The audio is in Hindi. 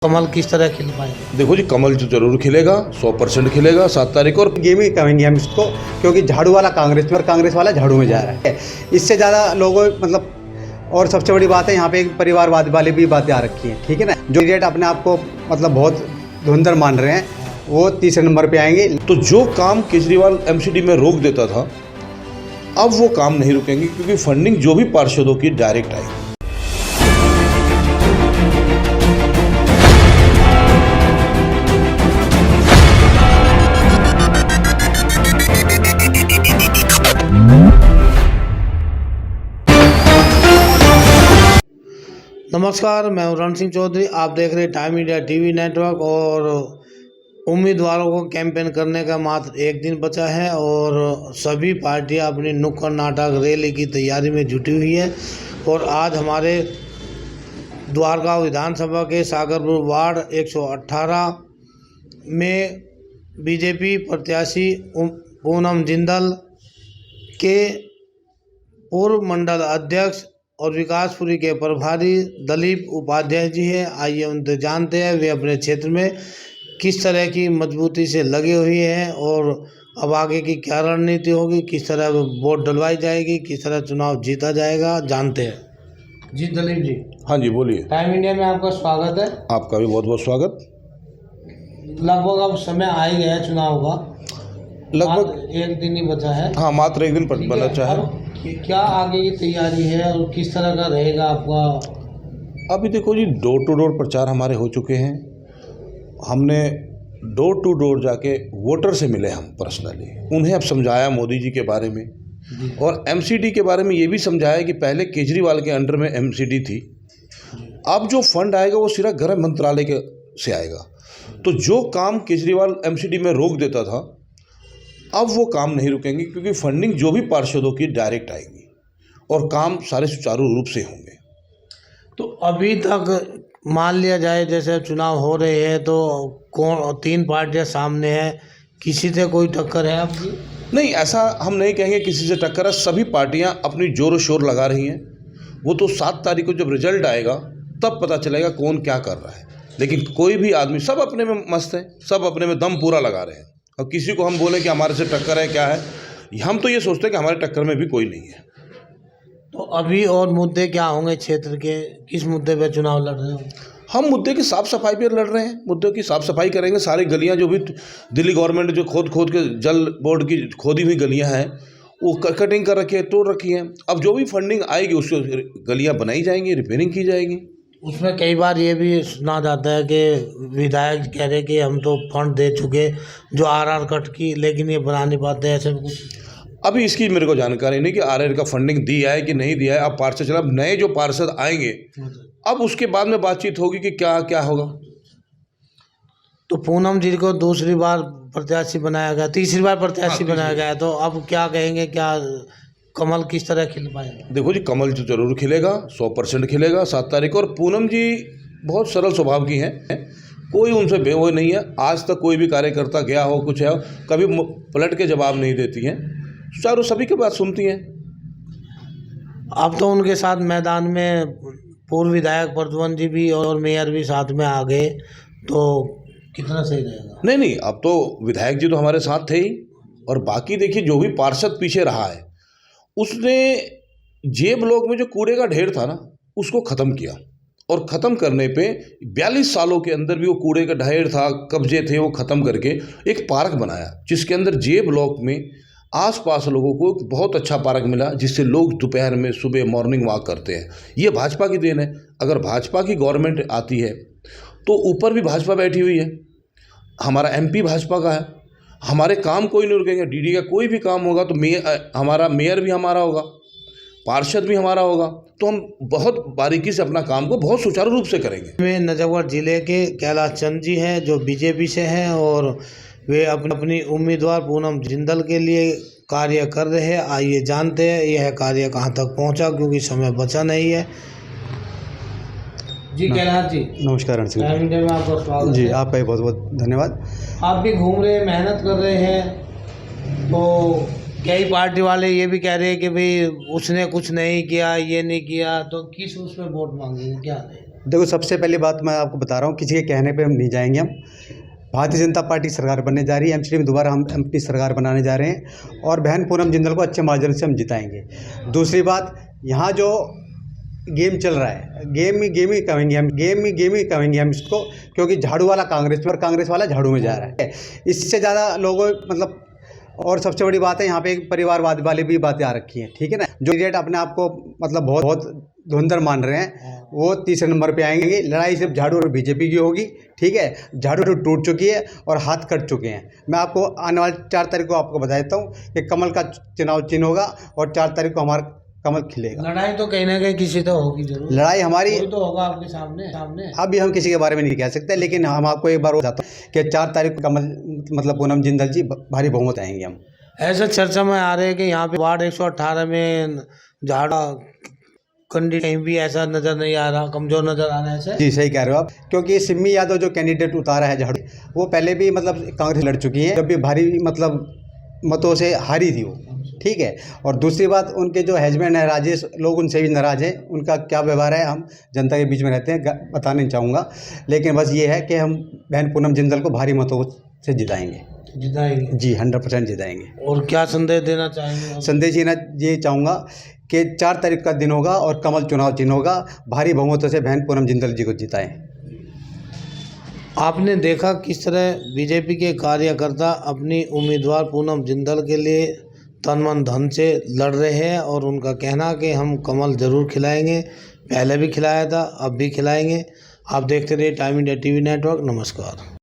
कमल किस तरह खिल पाएगा? देखो जी, कमल तो जरूर खिलेगा, 100% खिलेगा 7 तारीख को। और गेम ही कहेंगे हम इसको, क्योंकि झाड़ू वाला कांग्रेस में और कांग्रेस वाला झाड़ू में जा रहा है। इससे ज़्यादा लोगों मतलब, और सबसे बड़ी बात है यहाँ पे एक परिवारवाद वाली भी बातें आ रखी हैं, ठीक है ना। जो कैंडिडेट अपने आप को मतलब बहुत धुंधर मान रहे हैं वो तीसरे नंबर पे आएंगे। तो जो काम केजरीवाल एमसीडी में रोक देता था, अब वो काम नहीं रुकेंगे, क्योंकि फंडिंग जो भी पार्षदों की डायरेक्ट आएगी। नमस्कार, मैं हूं रण सिंह चौधरी। आप देख रहे हैं टाइम इंडिया टीवी नेटवर्क। और उम्मीदवारों को कैंपेन करने का मात्र एक दिन बचा है और सभी पार्टियां अपनी नुक्कड़ नाटक रैली की तैयारी में जुटी हुई है। और आज हमारे द्वारका विधानसभा के सागरपुर वार्ड 118 में बीजेपी प्रत्याशी पूनम जिंदल के पूर्व मंडल अध्यक्ष और विकासपुरी के प्रभारी दलीप उपाध्याय जी हैं। आइए उनसे जानते हैं वे अपने क्षेत्र में किस तरह की मजबूती से लगे हुए हैं और अब आगे की क्या रणनीति होगी, किस तरह वोट डलवाई जाएगी, किस तरह चुनाव जीता जाएगा, जानते हैं। जी दलीप जी। हाँ जी, बोलिए। टाइम इंडिया में आपका स्वागत है। आपका भी बहुत बहुत स्वागत। लगभग अब समय आ ही गया चुनाव का, लगभग एक दिन ही बचा है। हाँ, मात्र एक दिन बना चाहे। क्या आगे की तैयारी है और किस तरह का रहेगा आपका? अभी देखो जी, डोर टू डोर प्रचार हमारे हो चुके हैं। हमने डोर टू डोर जाके वोटर से मिले, हम पर्सनली उन्हें अब समझाया मोदी जी के बारे में और एमसीडी के बारे में ये भी समझाया कि पहले केजरीवाल के अंडर में एमसीडी थी, अब जो फंड आएगा वो सिर्फ गृह मंत्रालय के से आएगा। तो जो काम केजरीवाल एमसीडी में रोक देता था, अब वो काम नहीं रुकेंगे, क्योंकि फंडिंग जो भी पार्षदों की डायरेक्ट आएगी और काम सारे सुचारू रूप से होंगे। तो अभी तक मान लिया जाए जैसे चुनाव हो रहे हैं तो कौन 3 पार्टियां सामने हैं, किसी से कोई टक्कर है आपकी? नहीं, ऐसा हम नहीं कहेंगे किसी से टक्कर है। सभी पार्टियां अपनी जोर शोर लगा रही हैं। वो तो 7 तारीख को जब रिजल्ट आएगा तब पता चलेगा कौन क्या कर रहा है। लेकिन कोई भी आदमी, सब अपने में मस्त है, सब अपने में दम पूरा लगा रहे हैं। और किसी को हम बोले कि हमारे से टक्कर है क्या है, हम तो ये सोचते हैं कि हमारे टक्कर में भी कोई नहीं है। तो अभी और मुद्दे क्या होंगे क्षेत्र के, किस मुद्दे पे चुनाव लड़ रहे हो? हम मुद्दे की साफ़ सफाई पर लड़ रहे हैं। मुद्दों की साफ़ सफाई करेंगे। सारी गलियां जो भी दिल्ली गवर्नमेंट जो खोद के जल बोर्ड की खोदी हुई गलियां हैं वो कटिंग कर रखी है, तोड़ रखी हैं। अब जो भी फंडिंग आएगी उससे गलियां बनाई जाएंगी, रिपेयरिंग की जाएगी। उसमें कई बार ये भी सुना जाता है कि विधायक कह रहे कि हम तो फंड दे चुके जो आरआर कट की, लेकिन ये बना नहीं पाते, ऐसे कुछ? अभी इसकी मेरे को जानकारी नहीं कि आरआर का फंडिंग दिया है कि नहीं दिया है। अब पार्षद चला, अब नए जो पार्षद आएंगे अब उसके बाद में बातचीत होगी कि क्या क्या होगा। तो पूनम जी को दूसरी बार प्रत्याशी बनाया गया, तीसरी बार प्रत्याशी बनाया गया, तो अब क्या कहेंगे, क्या कमल किस तरह खिल पाएगा? देखो जी, कमल तो जरूर खिलेगा, 100% खिलेगा 7 तारीख को। और पूनम जी बहुत सरल स्वभाव की हैं, कोई उनसे बेवो नहीं है। आज तक कोई भी कार्यकर्ता गया हो, कुछ है, कभी पलट के जवाब नहीं देती हैं, चारों सभी की बात सुनती हैं। अब तो उनके साथ मैदान में पूर्व विधायक प्रद्युम्न जी भी और मेयर भी साथ में आ गए, तो कितना सही रहेगा? नहीं, अब तो विधायक जी तो हमारे साथ थे ही। और बाकी देखिए, जो भी पार्षद पीछे रहा है उसने जे ब्लॉक में जो कूड़े का ढेर था ना, उसको ख़त्म किया। और ख़त्म करने पे 42 सालों के अंदर भी वो कूड़े का ढेर था, कब्जे थे, वो ख़त्म करके एक पार्क बनाया, जिसके अंदर जे ब्लॉक में आसपास लोगों को एक बहुत अच्छा पार्क मिला, जिससे लोग दोपहर में सुबह मॉर्निंग वॉक करते हैं। ये भाजपा की देन है। अगर भाजपा की गवर्नमेंट आती है तो ऊपर भी भाजपा बैठी हुई है, हमारा एमपी भाजपा का है, हमारे काम कोई नहीं रुकेंगे। डीडी का कोई भी काम होगा तो हमारा मेयर भी हमारा होगा, पार्षद भी हमारा होगा, तो हम बहुत बारीकी से अपना काम को बहुत सुचारू रूप से करेंगे। में नजफगढ़ जिले के कैलाश चंद जी हैं जो बीजेपी से हैं और वे अपनी उम्मीदवार पूनम जिंदल के लिए कार्य कर रहे हैं। आइए जानते हैं यह कार्य कहां तक पहुंचा, क्योंकि समय बचा नहीं है। जी कैलाश जी, नमस्कार रण सिंह टाइम इंडिया में आपका स्वागत जी। है। आपका भी बहुत बहुत धन्यवाद। आप भी घूम रहे हैं, मेहनत कर रहे हैं, तो कई पार्टी वाले ये भी कह रहे हैं कि भाई उसने कुछ नहीं किया, ये नहीं किया, तो किस उसमें वोट मांगेंगे, क्या नहीं? देखो, सबसे पहली बात मैं आपको बता रहा हूँ, किसी के कहने पे हम नहीं जाएंगे। हम भारतीय जनता पार्टी सरकार बनने जा रही है, एमसीडी में दोबारा हम अपनी सरकार बनाने जा रहे हैं और बहन पूनम जिंदल को अच्छे मार्जिन से हम जिताएंगे। दूसरी बात, यहाँ जो गेम चल रहा है, गेम ही कहेंगे हम इसको, क्योंकि झाड़ू वाला कांग्रेस में और कांग्रेस वाला झाड़ू में जा रहा है। इससे ज़्यादा लोगों मतलब, और सबसे बड़ी बात है यहाँ पे एक परिवारवाद वाली भी बातें आ रखी हैं, ठीक है ना। जो कैंडिडेट अपने आप को मतलब बहुत धुंधर मान रहे हैं, वो तीसरे नंबर पे आएंगे। लड़ाई सिर्फ झाड़ू और बीजेपी की होगी, ठीक है। झाड़ू टूट चुकी है और हाथ कट चुके हैं। मैं आपको आने वाली 4 तारीख को आपको बता देता हूँ कि कमल का चुनाव चिन्ह होगा और 4 तारीख को हमारा कमल खिलेगा। लड़ाई तो कहीं ना कहीं किसी तो होगी जरूर, लड़ाई हमारी तो होगा आपके सामने। अभी हम किसी के बारे में नहीं कह सकते, लेकिन हम आपको एक बार बताता हूँ कि 4 तारीख को कमल मतलब पूनम जिंदल जी भारी बहुमत आएंगे हम। ऐसा चर्चा में आ रहे हैं कि यहाँ पे वार्ड 118 में झाड़ा कैंडिडेट कहीं भी ऐसा नजर नहीं आ रहा, कमजोर नजर आ रहा है ऐसे। जी सही कह रहे हो आप, क्योंकि सिम्मी यादव जो कैंडिडेट उतारा है झाड़ू, वो पहले भी मतलब कांग्रेस लड़ चुकी है, जब भी भारी मतलब मतों से हारी थी वो, ठीक है। और दूसरी बात, उनके जो हस्बैंड है राजेश, लोग उनसे भी नाराज़ हैं। उनका क्या व्यवहार है हम जनता के बीच में रहते हैं, बताना नहीं चाहूँगा, लेकिन बस ये है कि हम बहन पूनम जिंदल को भारी मतों से जिताएंगे जी, 100% जिताएंगे। और क्या संदेश देना चाहेंगे? संदेश ये चाहूँगा कि 4 तारीख का दिन होगा और कमल चुनाव चिन्ह होगा, भारी बहुमतों से बहन पूनम जिंदल जी को जिताएं। आपने देखा किस तरह बीजेपी के कार्यकर्ता अपनी उम्मीदवार पूनम जिंदल के लिए तन मन धन से लड़ रहे हैं और उनका कहना कि हम कमल ज़रूर खिलाएंगे, पहले भी खिलाया था, अब भी खिलाएंगे। आप देखते रहिए टाइम इंडिया टीवी नेटवर्क। नमस्कार।